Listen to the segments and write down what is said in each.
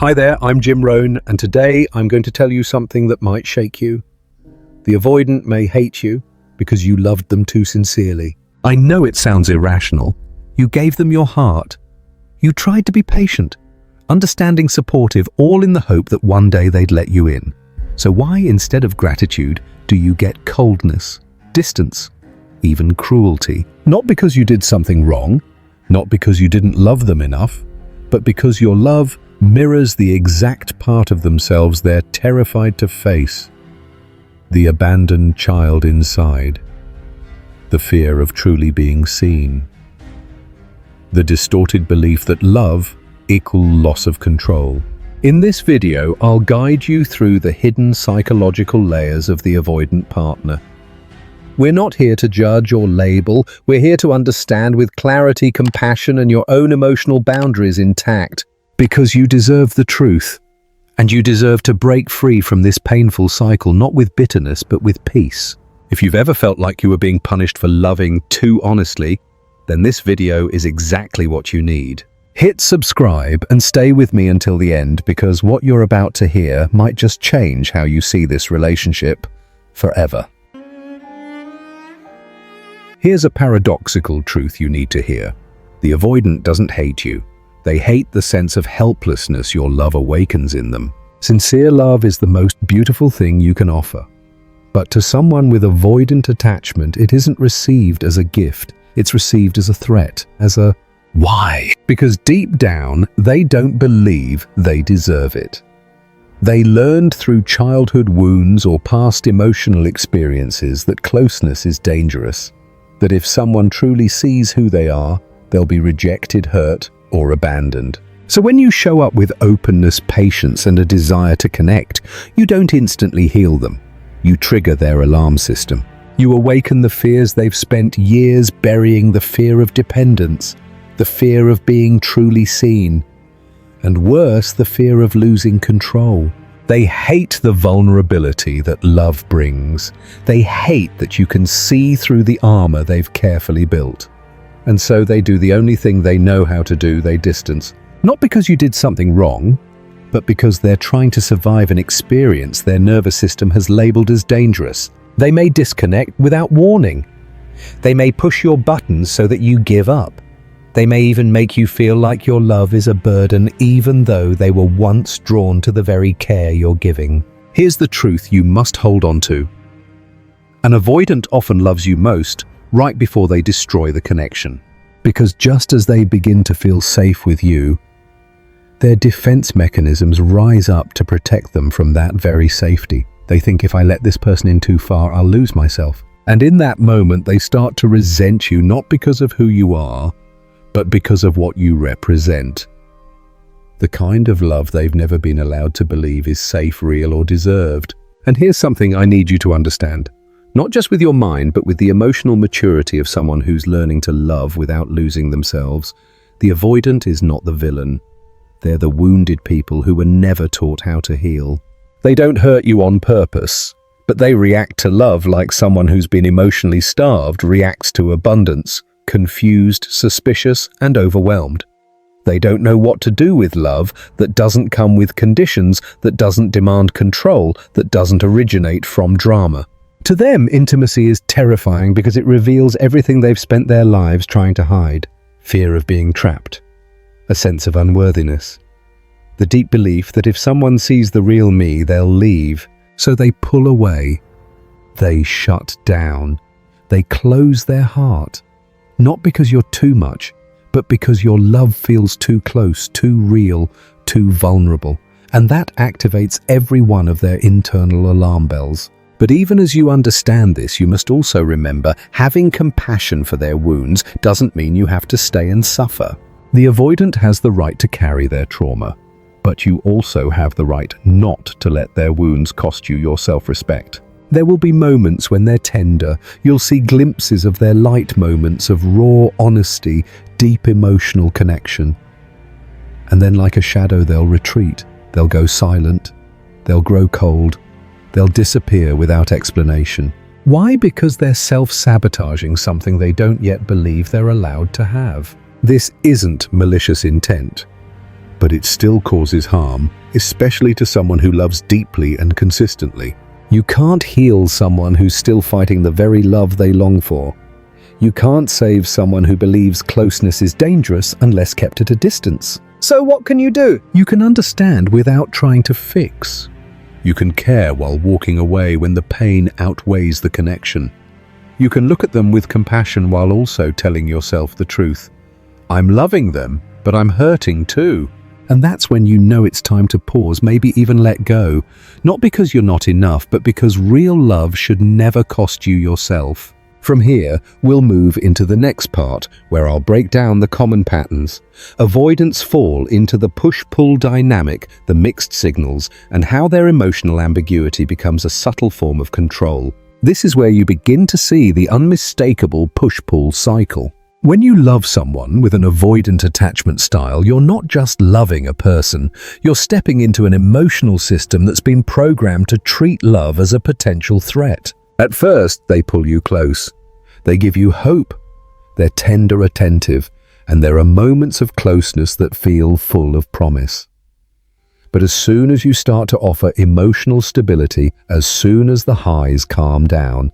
Hi there, I'm Jim Rohn, and today I'm going to tell you something that might shake you. The avoidant may hate you because you loved them too sincerely. I know it sounds irrational. You gave them your heart. You tried to be patient, understanding, supportive, all in the hope that one day they'd let you in. So why, instead of gratitude, do you get coldness, distance, even cruelty? Not because you did something wrong, not because you didn't love them enough, but because your love mirrors the exact part of themselves they're terrified to face. The abandoned child inside. The fear of truly being seen. The distorted belief that love equals loss of control. In this video, I'll guide you through the hidden psychological layers of the avoidant partner. We're not here to judge or label. We're here to understand with clarity, compassion, and your own emotional boundaries intact. Because you deserve the truth, and you deserve to break free from this painful cycle, not with bitterness, but with peace. If you've ever felt like you were being punished for loving too honestly, then this video is exactly what you need. Hit subscribe and stay with me until the end, because what you're about to hear might just change how you see this relationship forever. Here's a paradoxical truth you need to hear. The avoidant doesn't hate you. They hate the sense of helplessness your love awakens in them. Sincere love is the most beautiful thing you can offer. But to someone with avoidant attachment, it isn't received as a gift. It's received as a threat, as a why? Because deep down, they don't believe they deserve it. They learned through childhood wounds or past emotional experiences that closeness is dangerous. That if someone truly sees who they are, they'll be rejected, hurt, or abandoned. So when you show up with openness, patience, and a desire to connect, you don't instantly heal them. You trigger their alarm system. You awaken the fears they've spent years burying, the fear of dependence, the fear of being truly seen, and worse, the fear of losing control. They hate the vulnerability that love brings. They hate that you can see through the armor they've carefully built. And so they do the only thing they know how to do, they distance. Not because you did something wrong, but because they're trying to survive an experience their nervous system has labeled as dangerous. They may disconnect without warning. They may push your buttons so that you give up. They may even make you feel like your love is a burden, even though they were once drawn to the very care you're giving. Here's the truth you must hold on to. An avoidant often loves you most right before they destroy the connection. Because just as they begin to feel safe with you, their defense mechanisms rise up to protect them from that very safety. They think, if I let this person in too far, I'll lose myself. And in that moment, they start to resent you, not because of who you are, but because of what you represent. The kind of love they've never been allowed to believe is safe, real, or deserved. And here's something I need you to understand. Not just with your mind, but with the emotional maturity of someone who's learning to love without losing themselves. The avoidant is not the villain. They're the wounded people who were never taught how to heal. They don't hurt you on purpose, but they react to love like someone who's been emotionally starved reacts to abundance, confused, suspicious, and overwhelmed. They don't know what to do with love that doesn't come with conditions, that doesn't demand control, that doesn't originate from drama. To them, intimacy is terrifying because it reveals everything they've spent their lives trying to hide. Fear of being trapped. A sense of unworthiness. The deep belief that if someone sees the real me, they'll leave. So they pull away. They shut down. They close their heart. Not because you're too much, but because your love feels too close, too real, too vulnerable. And that activates every one of their internal alarm bells. But even as you understand this, you must also remember, having compassion for their wounds doesn't mean you have to stay and suffer. The avoidant has the right to carry their trauma, but you also have the right not to let their wounds cost you your self-respect. There will be moments when they're tender. You'll see glimpses of their light moments of raw honesty, deep emotional connection. And then, like a shadow, they'll retreat. They'll go silent. They'll grow cold. They'll disappear without explanation. Why? Because they're self-sabotaging something they don't yet believe they're allowed to have. This isn't malicious intent. but it still causes harm, especially to someone who loves deeply and consistently. You can't heal someone who's still fighting the very love they long for. You can't save someone who believes closeness is dangerous unless kept at a distance. So what can you do? You can understand without trying to fix. You can care while walking away when the pain outweighs the connection. You can look at them with compassion while also telling yourself the truth. I'm loving them, but I'm hurting too. And that's when you know it's time to pause, maybe even let go. Not because you're not enough, but because real love should never cost you yourself. From here, we'll move into the next part, where I'll break down the common patterns. Avoidants fall into the push-pull dynamic, the mixed signals, and how their emotional ambiguity becomes a subtle form of control. This is where you begin to see the unmistakable push-pull cycle. When you love someone with an avoidant attachment style, you're not just loving a person, you're stepping into an emotional system that's been programmed to treat love as a potential threat. At first, they pull you close. They give you hope. They're tender, attentive, and there are moments of closeness that feel full of promise. But as soon as you start to offer emotional stability, as soon as the highs calm down,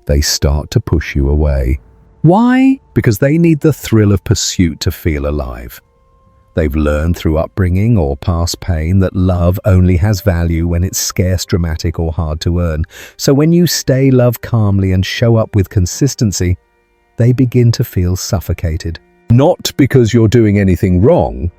they start to push you away. Why? Because they need the thrill of pursuit to feel alive. They've learned through upbringing or past pain that love only has value when it's scarce, dramatic, or hard to earn. So when you stay love calmly and show up with consistency, they begin to feel suffocated. Not because you're doing anything wrong,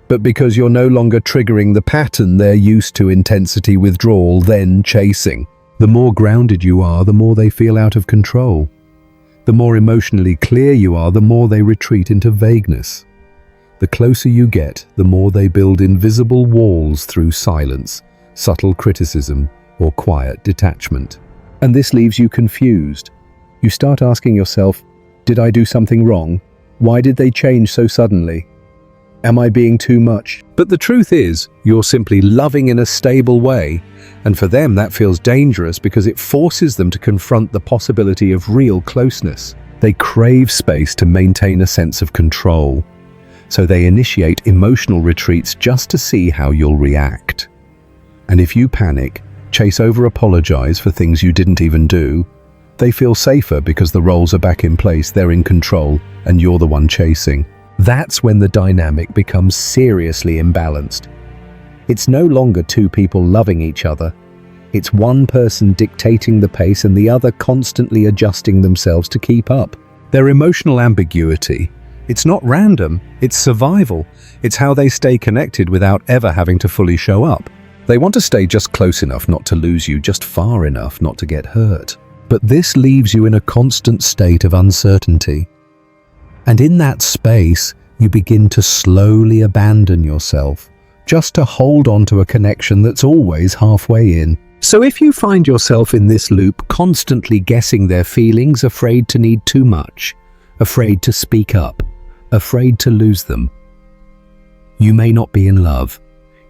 but because you're no longer triggering the pattern they're used to: intensity, withdrawal, then chasing. The more grounded you are, the more they feel out of control. The more emotionally clear you are, the more they retreat into vagueness. The closer you get, the more they build invisible walls through silence, subtle criticism, or quiet detachment. And this leaves you confused. You start asking yourself, did I do something wrong? Why did they change so suddenly? Am I being too much? But the truth is, you're simply loving in a stable way, and for them that feels dangerous because it forces them to confront the possibility of real closeness. They crave space to maintain a sense of control. So they initiate emotional retreats just to see how you'll react. And if you panic, chase over, apologize for things you didn't even do, they feel safer because the roles are back in place, they're in control, and you're the one chasing. That's when the dynamic becomes seriously imbalanced. It's no longer two people loving each other. It's one person dictating the pace and the other constantly adjusting themselves to keep up. Their emotional ambiguity, it's not random, it's survival. It's how they stay connected without ever having to fully show up. They want to stay just close enough not to lose you, just far enough not to get hurt. But this leaves you in a constant state of uncertainty. And in that space, you begin to slowly abandon yourself, just to hold on to a connection that's always halfway in. So if you find yourself in this loop, constantly guessing their feelings, afraid to need too much, afraid to speak up, afraid to lose them, you may not be in love.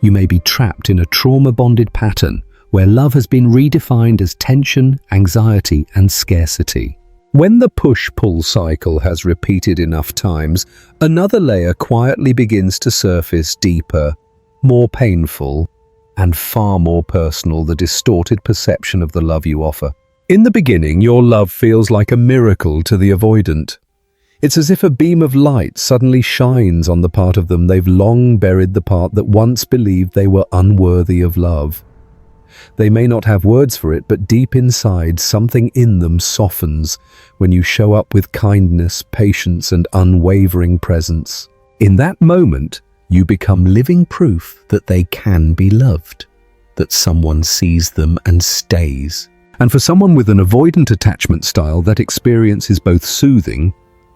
You may be trapped in a trauma-bonded pattern where love has been redefined as tension, anxiety, and scarcity. When the push-pull cycle has repeated enough times, another layer quietly begins to surface, deeper, more painful, and far more personal: the distorted perception of the love you offer. In the beginning, your love feels like a miracle to the avoidant. It's as if a beam of light suddenly shines on the part of them they've long buried, the part that once believed they were unworthy of love. They may not have words for it, but deep inside, something in them softens when you show up with kindness, patience, and unwavering presence. In that moment, you become living proof that they can be loved, that someone sees them and stays. And for someone with an avoidant attachment style, that experience is both soothing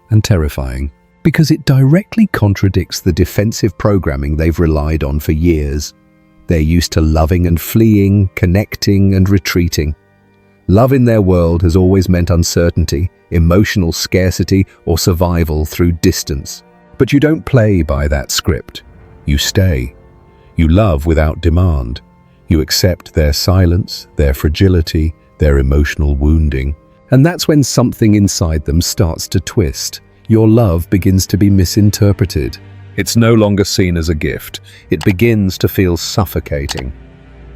and terrifying, because it directly contradicts the defensive programming they've relied on for years. They're used to loving and fleeing, connecting and retreating. Love in their world has always meant uncertainty, emotional scarcity, or survival through distance. But you don't play by that script. You stay. You love without demand. You accept their silence, their fragility, their emotional wounding. And that's when something inside them starts to twist. Your love begins to be misinterpreted. It's no longer seen as a gift. It begins to feel suffocating.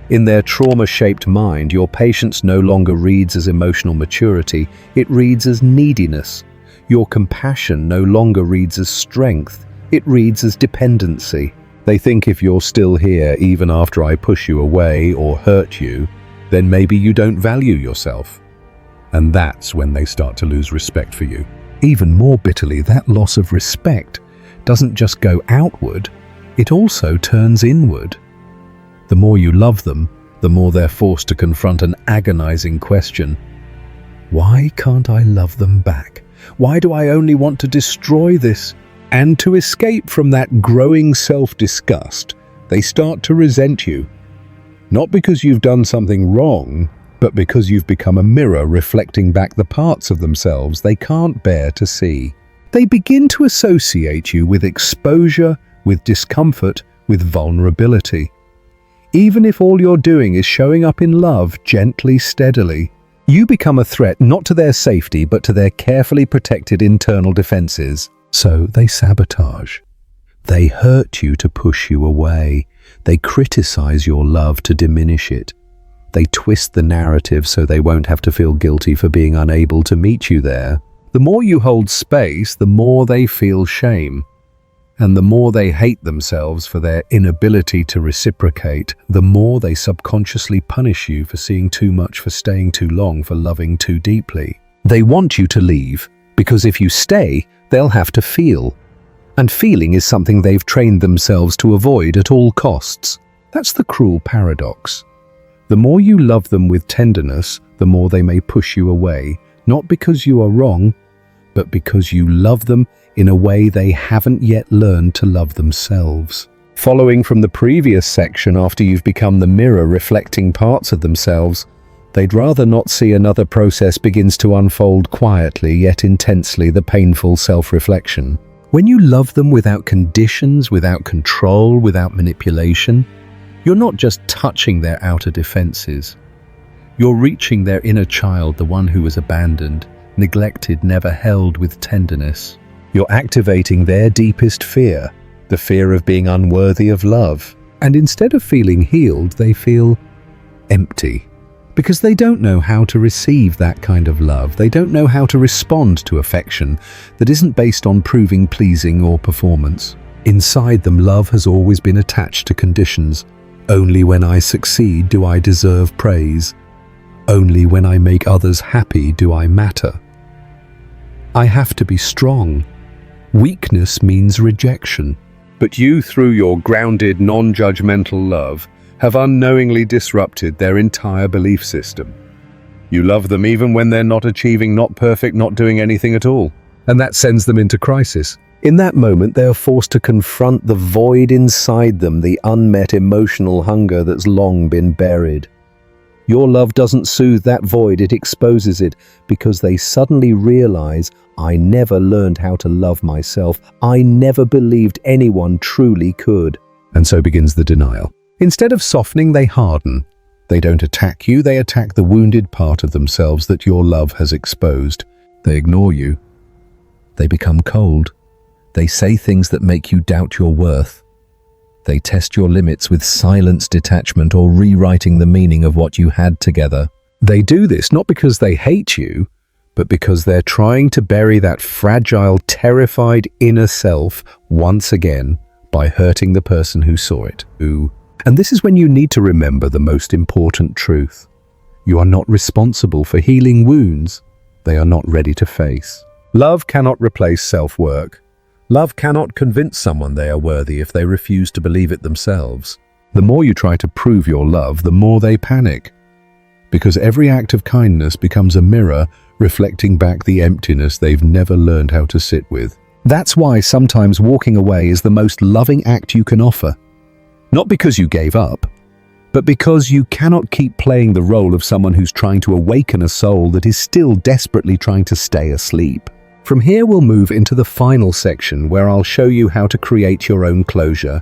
In their trauma-shaped mind, your patience no longer reads as emotional maturity, it reads as neediness. Your compassion no longer reads as strength, it reads as dependency. They think if you're still here even after I push you away or hurt you, then maybe you don't value yourself. And that's when they start to lose respect for you. Even more bitterly, that loss of respect doesn't just go outward, it also turns inward. The more you love them, the more they're forced to confront an agonizing question. Why can't I love them back? Why do I only want to destroy this? And to escape from that growing self-disgust, they start to resent you. Not because you've done something wrong, but because you've become a mirror reflecting back the parts of themselves they can't bear to see. They begin to associate you with exposure, with discomfort, with vulnerability. Even if all you're doing is showing up in love gently, steadily, you become a threat not to their safety but to their carefully protected internal defenses. So they sabotage. They hurt you to push you away. They criticize your love to diminish it. They twist the narrative so they won't have to feel guilty for being unable to meet you there. The more you hold space, the more they feel shame. And the more they hate themselves for their inability to reciprocate, the more they subconsciously punish you for seeing too much, for staying too long, for loving too deeply. They want you to leave, because if you stay, they'll have to feel. And feeling is something they've trained themselves to avoid at all costs. That's the cruel paradox. The more you love them with tenderness, the more they may push you away, not because you are wrong, but because you love them in a way they haven't yet learned to love themselves. Following from the previous section, after you've become the mirror reflecting parts of themselves, they'd rather not see another process begins to unfold quietly yet intensely, the painful self-reflection. When you love them without conditions, without control, without manipulation, you're not just touching their outer defenses. You're reaching their inner child, the one who was abandoned, neglected, never held with tenderness. You're activating their deepest fear, the fear of being unworthy of love. And instead of feeling healed, they feel empty. Because they don't know how to receive that kind of love. They don't know how to respond to affection that isn't based on proving pleasing or performance. Inside them, love has always been attached to conditions. Only when I succeed do I deserve praise. Only when I make others happy do I matter. I have to be strong. Weakness means rejection. But you, through your grounded, non-judgmental love, have unknowingly disrupted their entire belief system. You love them even when they're not achieving, not perfect, not doing anything at all. And that sends them into crisis. In that moment, they are forced to confront the void inside them, the unmet emotional hunger that's long been buried. Your love doesn't soothe that void, it exposes it, because they suddenly realize, I never learned how to love myself. I never believed anyone truly could. And so begins the denial. Instead of softening, they harden. They don't attack you, they attack the wounded part of themselves that your love has exposed. They ignore you. They become cold. They say things that make you doubt your worth. They test your limits with silence, detachment, or rewriting the meaning of what you had together. They do this not because they hate you, but because they're trying to bury that fragile, terrified inner self once again by hurting the person who saw it. And this is when you need to remember the most important truth. You are not responsible for healing wounds they are not ready to face. Love cannot replace self-work. Love cannot convince someone they are worthy if they refuse to believe it themselves. The more you try to prove your love, the more they panic. Because every act of kindness becomes a mirror reflecting back the emptiness they've never learned how to sit with. That's why sometimes walking away is the most loving act you can offer. Not because you gave up, but because you cannot keep playing the role of someone who's trying to awaken a soul that is still desperately trying to stay asleep. From here we'll move into the final section where I'll show you how to create your own closure,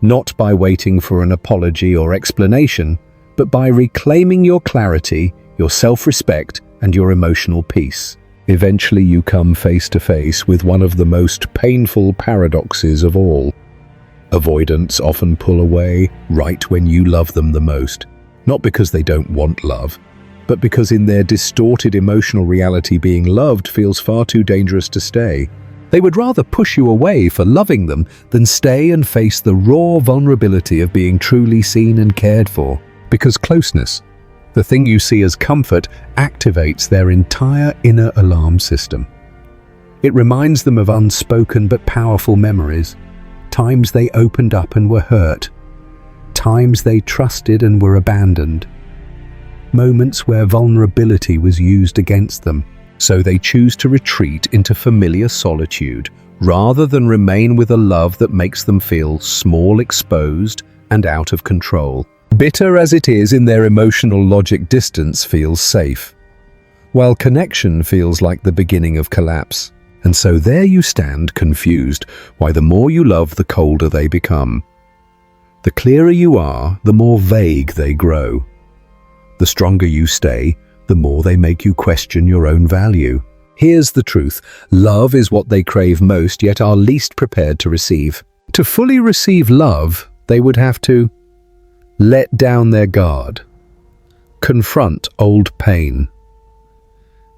not by waiting for an apology or explanation, but by reclaiming your clarity, your self-respect, and your emotional peace. Eventually you come face to face with one of the most painful paradoxes of all. Avoidants often pull away right when you love them the most, not because they don't want love, but because in their distorted emotional reality being loved feels far too dangerous to stay. They would rather push you away for loving them than stay and face the raw vulnerability of being truly seen and cared for. Because closeness, the thing you see as comfort, activates their entire inner alarm system. It reminds them of unspoken but powerful memories, times they opened up and were hurt, times they trusted and were abandoned, moments where vulnerability was used against them. So they choose to retreat into familiar solitude rather than remain with a love that makes them feel small, exposed, and out of control. Bitter as it is in their emotional logic, distance feels safe, while connection feels like the beginning of collapse. And so there you stand, confused why the more you love, the colder they become. The clearer you are, the more vague they grow. The stronger you stay, the more they make you question your own value. Here's the truth. Love is what they crave most, yet are least prepared to receive. To fully receive love, they would have to let down their guard, confront old pain,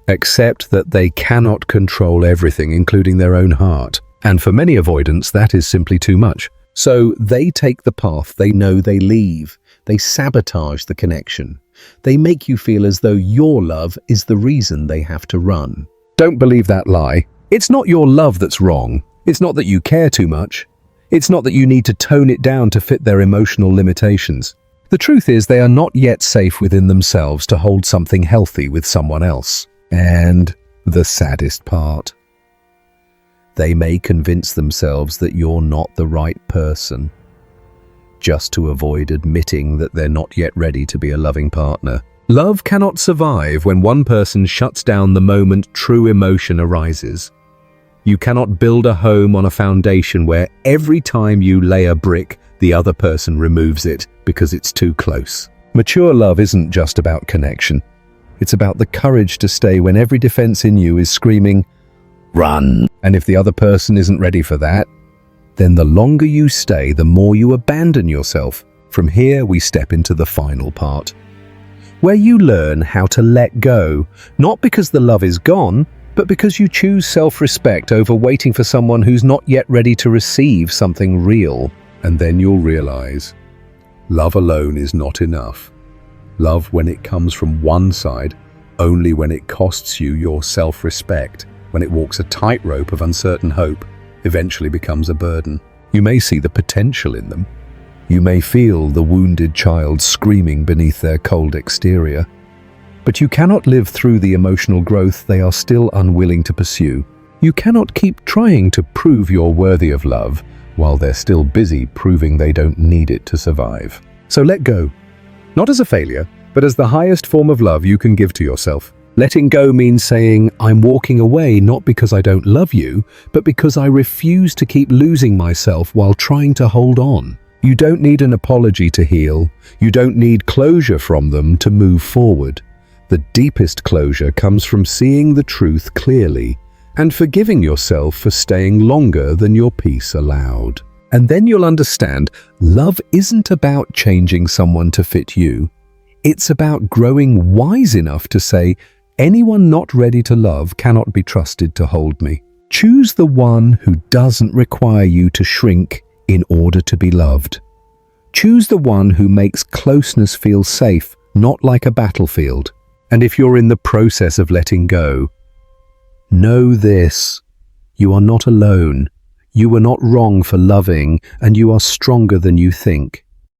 accept that they cannot control everything, including their own heart. And for many avoidants, that is simply too much. So they take the path they know, they leave. They sabotage the connection. They make you feel as though your love is the reason they have to run. Don't believe that lie. It's not your love that's wrong. It's not that you care too much. It's not that you need to tone it down to fit their emotional limitations. The truth is they are not yet safe within themselves to hold something healthy with someone else. And the saddest part, they may convince themselves that you're not the right person, just to avoid admitting that they're not yet ready to be a loving partner. Love cannot survive when one person shuts down the moment true emotion arises. You cannot build a home on a foundation where every time you lay a brick, the other person removes it because it's too close. Mature love isn't just about connection. It's about the courage to stay when every defense in you is screaming, "Run!" And if the other person isn't ready for that, then the longer you stay, the more you abandon yourself. From here, we step into the final part, where you learn how to let go, not because the love is gone, but because you choose self-respect over waiting for someone who's not yet ready to receive something real. And then you'll realize, love alone is not enough. Love, when it comes from one side, only when it costs you your self-respect, when it walks a tightrope of uncertain hope, eventually becomes a burden. You may see the potential in them. You may feel the wounded child screaming beneath their cold exterior. But you cannot live through the emotional growth they are still unwilling to pursue. You cannot keep trying to prove you're worthy of love while they're still busy proving they don't need it to survive. So let go. Not as a failure, but as the highest form of love you can give to yourself. Letting go means saying, I'm walking away not because I don't love you, but because I refuse to keep losing myself while trying to hold on. You don't need an apology to heal. You don't need closure from them to move forward. The deepest closure comes from seeing the truth clearly and forgiving yourself for staying longer than your peace allowed. And then you'll understand, love isn't about changing someone to fit you. It's about growing wise enough to say, anyone not ready to love cannot be trusted to hold me. Choose the one who doesn't require you to shrink in order to be loved. Choose the one who makes closeness feel safe, not like a battlefield. And if you're in the process of letting go, know this: you are not alone. You were not wrong for loving, and you are stronger than you think.